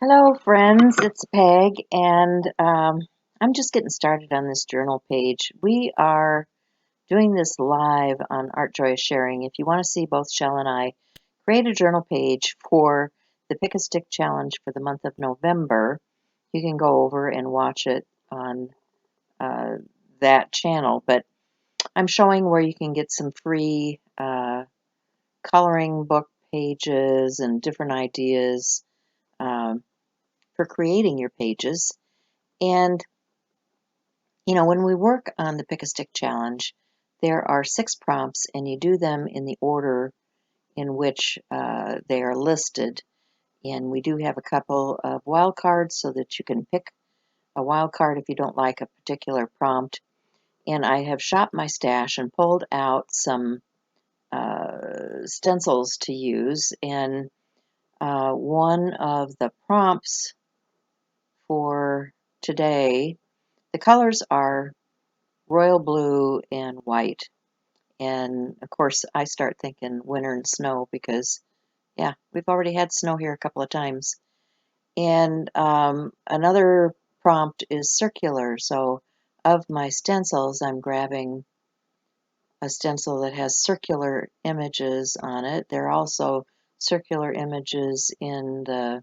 Hello, friends. It's Peg, and I'm just getting started on this journal page. We are doing this live on Art Joy Sharing. If you want to see both Shell and I create a journal page for the Pick a Stick Challenge for the month of November, you can go over and watch it on that channel. But I'm showing where you can get some free coloring book pages and different ideas for creating your pages. And, when we work on the Pick a Stick Challenge, there are 6 prompts, and you do them in the order in which they are listed. And we do have a couple of wild cards so that you can pick a wild card if you don't like a particular prompt. And I have shopped my stash and pulled out some stencils to use. And one of the prompts for today, the colors are royal blue and white. And of course, I start thinking winter and snow because, yeah, we've already had snow here a couple of times. And another prompt is circular. So, of my stencils, I'm grabbing a stencil that has circular images on it. There are also circular images in the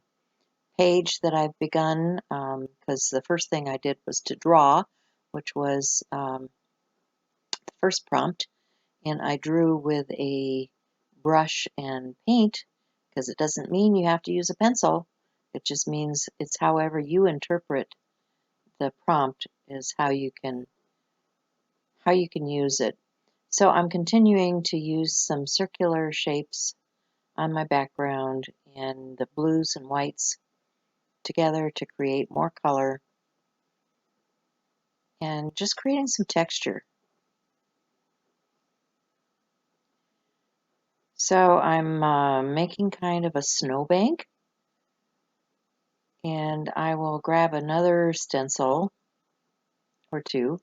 page that I've begun because the first thing I did was to draw, which was the first prompt. And I drew with a brush and paint because it doesn't mean you have to use a pencil. It just means it's however you interpret the prompt is how you can use it. So I'm continuing to use some circular shapes on my background and the blues and whites together to create more color and just creating some texture. So I'm making kind of a snowbank, and I will grab another stencil or two.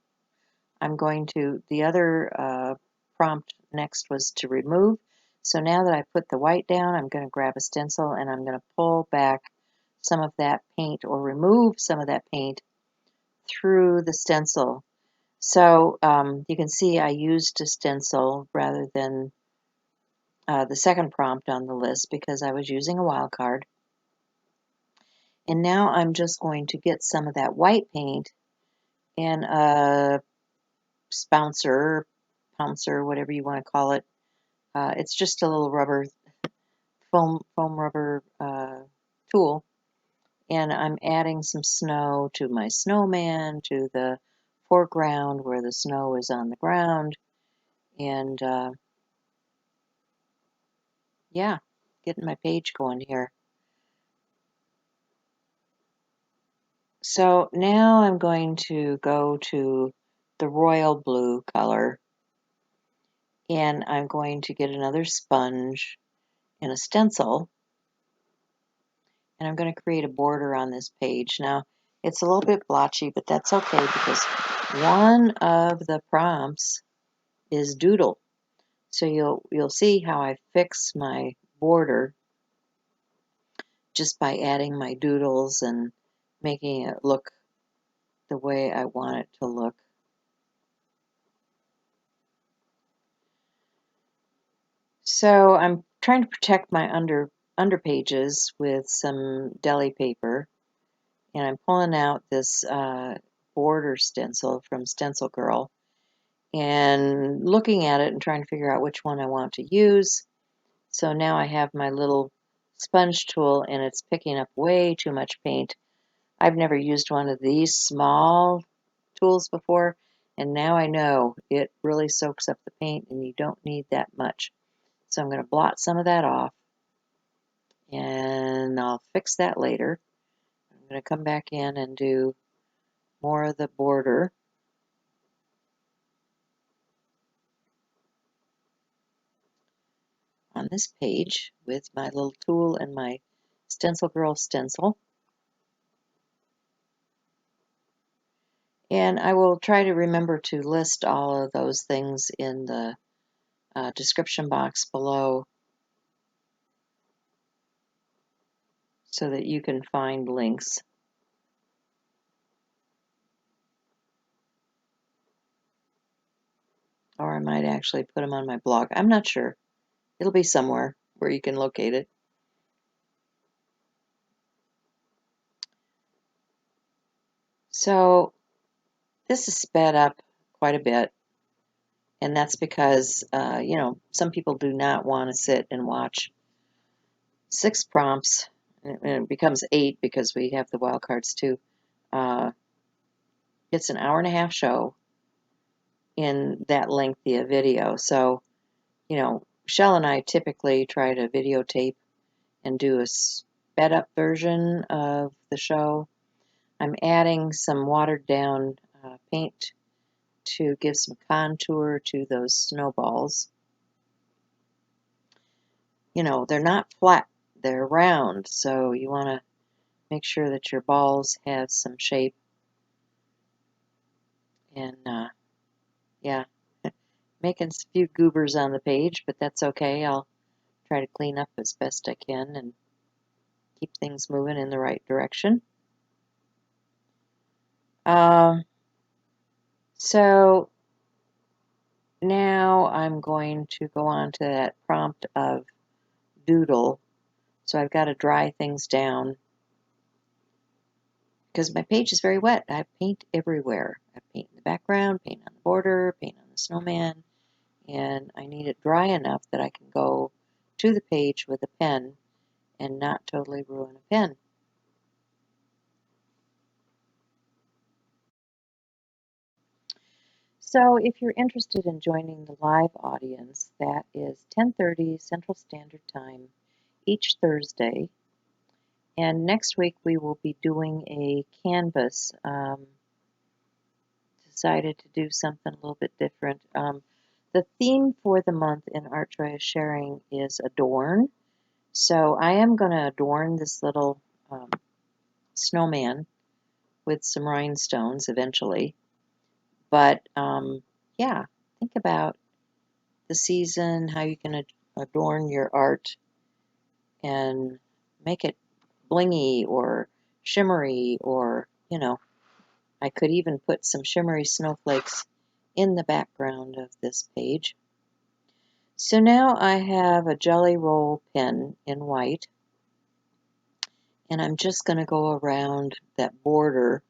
The other prompt next was to remove. So now that I put the white down, I'm going to grab a stencil and I'm going to pull back some of that paint or remove some of that paint through the stencil. So you can see I used a stencil rather than the second prompt on the list because I was using a wild card. And now I'm just going to get some of that white paint and a spouncer, pouncer, whatever you want to call it. It's just a little rubber, foam rubber tool. And I'm adding some snow to my snowman, to the foreground where the snow is on the ground. And yeah, getting my page going here. So now I'm going to go to the royal blue color, and I'm going to get another sponge and a stencil, and I'm going to create a border on this page. Now, it's a little bit blotchy, but that's okay because one of the prompts is doodle. So you'll see how I fix my border just by adding my doodles and making it look the way I want it to look. So I'm trying to protect my under pages with some deli paper, and I'm pulling out this border stencil from Stencilgirl and looking at it and trying to figure out which one I want to use. So now I have my little sponge tool, and it's picking up way too much paint. I've never used one of these small tools before, and now I know it really soaks up the paint and you don't need that much. So I'm going to blot some of that off, and I'll fix that later. I'm going to come back in and do more of the border. On this page with my little tool and my Stencilgirl stencil. And I will try to remember to list all of those things in the description box below so that you can find links. Or I might actually put them on my blog. I'm not sure. It'll be somewhere where you can locate it. So this is sped up quite a bit, and that's because, you know, some people do not want to sit and watch 6 prompts, and it becomes 8 because we have the wild cards too. It's an hour-and-a-half show in that lengthy a video. So, you know, Shell and I typically try to videotape and do a sped up version of the show. I'm adding some watered down paint to give some contour to those snowballs. You know, they're not flat, they're round, so you want to make sure that your balls have some shape. And yeah, making a few goobers on the page, but that's okay. I'll try to clean up as best I can and keep things moving in the right direction. So now I'm going to go on to that prompt of doodle. So I've got to dry things down because my page is very wet. I paint everywhere. I paint in the background, paint on the border, paint on the snowman, and I need it dry enough that I can go to the page with a pen and not totally ruin a pen. So if you're interested in joining the live audience, that is 10:30 Central Standard Time each Thursday. And next week we will be doing a canvas. Decided to do something a little bit different. The theme for the month in Art Joy is Sharing is adorn. So I am going to adorn this little snowman with some rhinestones eventually. But yeah, think about the season, how you can adorn your art and make it blingy or shimmery, or, you know, I could even put some shimmery snowflakes in the background of this page. So now I have a jelly roll pen in white, and I'm just going to go around that border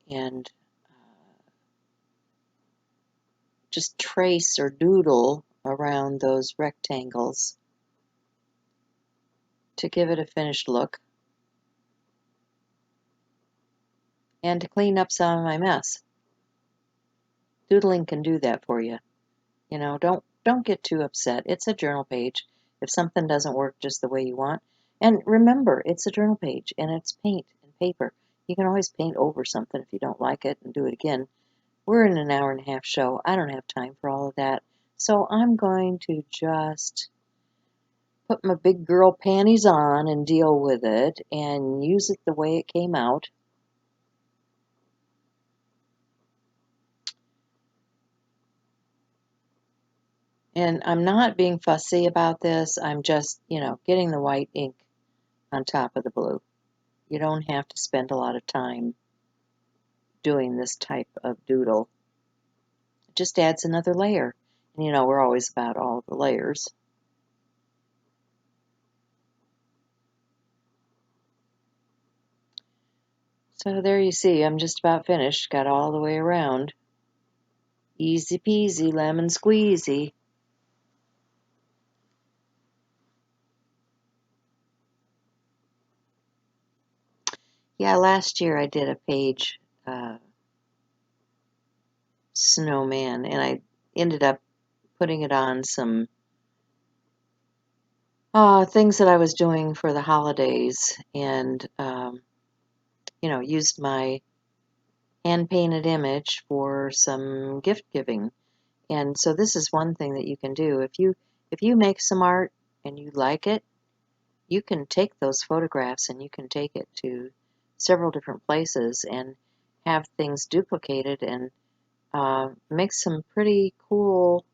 and just trace or doodle around those rectangles to give it a finished look and to clean up some of my mess. Doodling can do that for you. You know, don't get too upset. It's a journal page. If something doesn't work just the way you want, and remember, it's a journal page and it's paint and paper. You can always paint over something if you don't like it and do it again. We're in an hour-and-a-half show. I don't have time for all of that. So I'm going to just put my big girl panties on and deal with it and use it the way it came out. And I'm not being fussy about this. I'm just, you know, getting the white ink on top of the blue. You don't have to spend a lot of time doing this type of doodle. It just adds another layer. And you know, we're always about all the layers. So there you see, I'm just about finished. Got all the way around. Easy peasy, lemon squeezy. Yeah, last year I did a page snowman, and I ended up putting it on some things that I was doing for the holidays, and you know, used my hand-painted image for some gift giving. And so this is one thing that you can do. If you make some art and you like it, you can take those photographs and you can take it to several different places and have things duplicated and make some pretty cool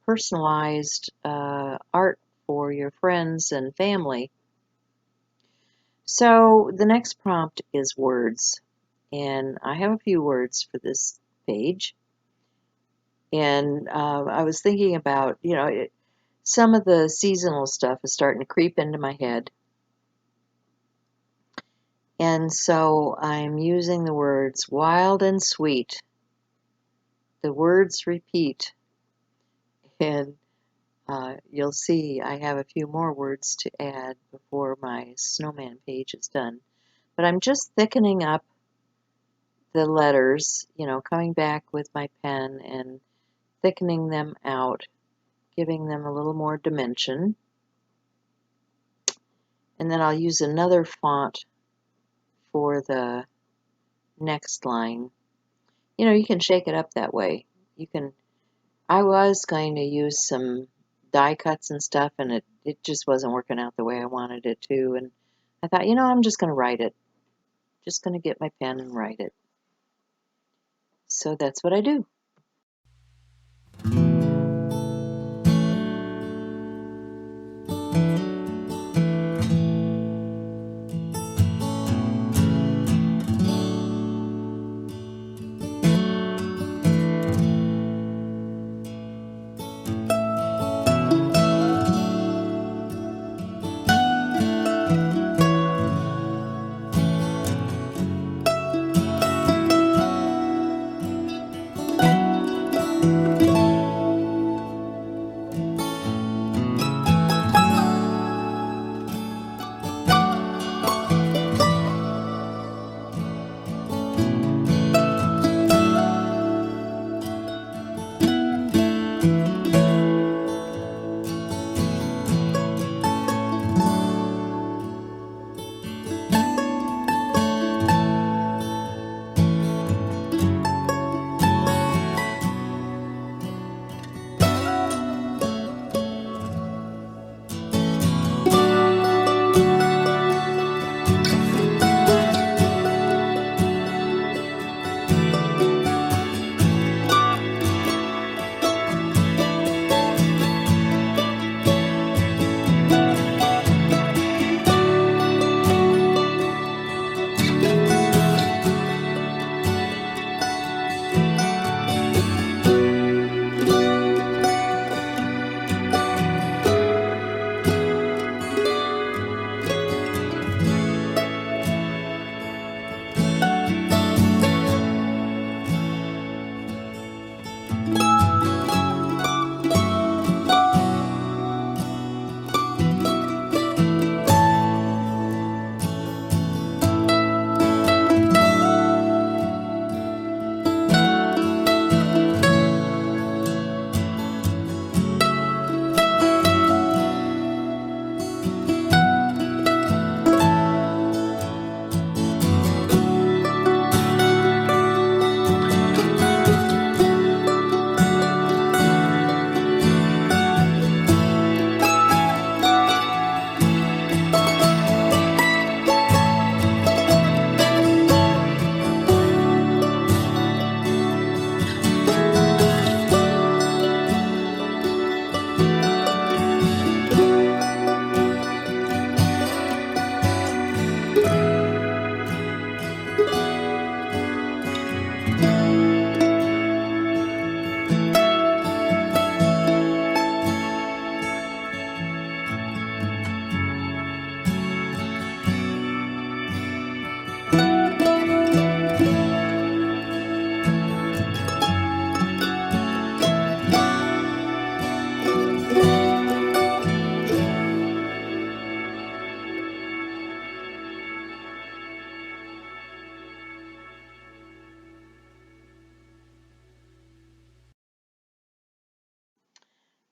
personalized art for your friends and family. So the next prompt is words, and I have a few words for this page. And I was thinking about, some of the seasonal stuff is starting to creep into my head. And so I'm using the words wild and sweet. The words repeat, and you'll see I have a few more words to add before my snowman page is done. But I'm just thickening up the letters, coming back with my pen and thickening them out, giving them a little more dimension. And then I'll use another font for the next line. You can shake it up that way. I was going to use some die cuts and stuff, and it just wasn't working out the way I wanted it to. And I thought, I'm just going to write it. Just going to get my pen and write it. So that's what I do.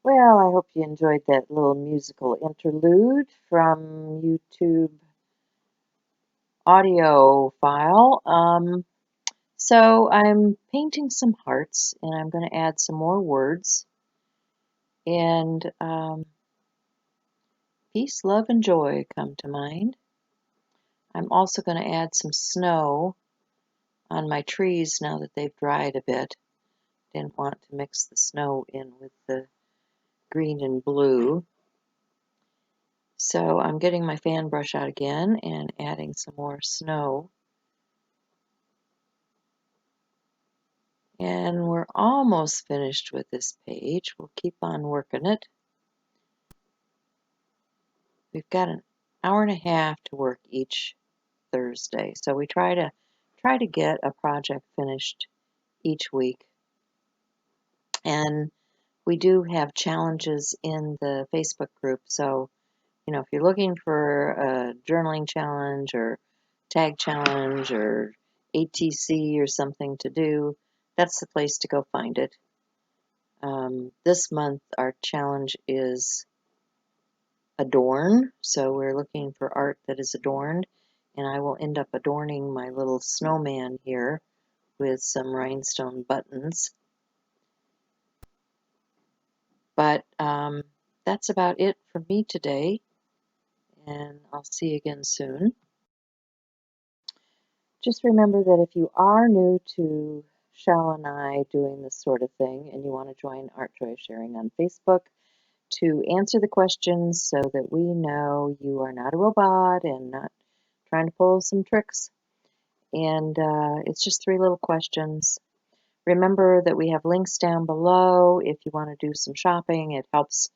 Well, I hope you enjoyed that little musical interlude from YouTube audio file. So I'm painting some hearts, and I'm going to add some more words. And peace, love, and joy come to mind. I'm also going to add some snow on my trees now that they've dried a bit. Didn't want to mix the snow in with the green and blue. So I'm getting my fan brush out again and adding some more snow. And we're almost finished with this page. We'll keep on working it. We've got an hour and a half to work each Thursday. So we try to get a project finished each week. And we do have challenges in the Facebook group. So, if you're looking for a journaling challenge or tag challenge or ATC or something to do, that's the place to go find it. This month our challenge is adorn, so we're looking for art that is adorned, and I will end up adorning my little snowman here with some rhinestone buttons. But that's about it for me today, and I'll see you again soon. Just remember that if you are new to Shell and I doing this sort of thing and you want to join Art Joy Sharing on Facebook to answer the questions so that we know you are not a robot and not trying to pull some tricks. And it's just 3 little questions. Remember that we have links down below if you want to do some shopping. It helps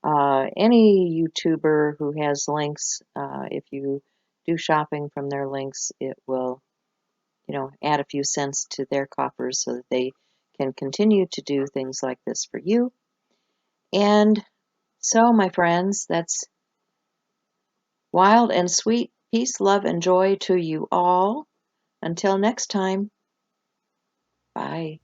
any YouTuber who has links. If you do shopping from their links, it will add a few cents to their coffers so that they can continue to do things like this for you. And so, my friends, that's wild and sweet. Peace, love, and joy to you all. Until next time, bye.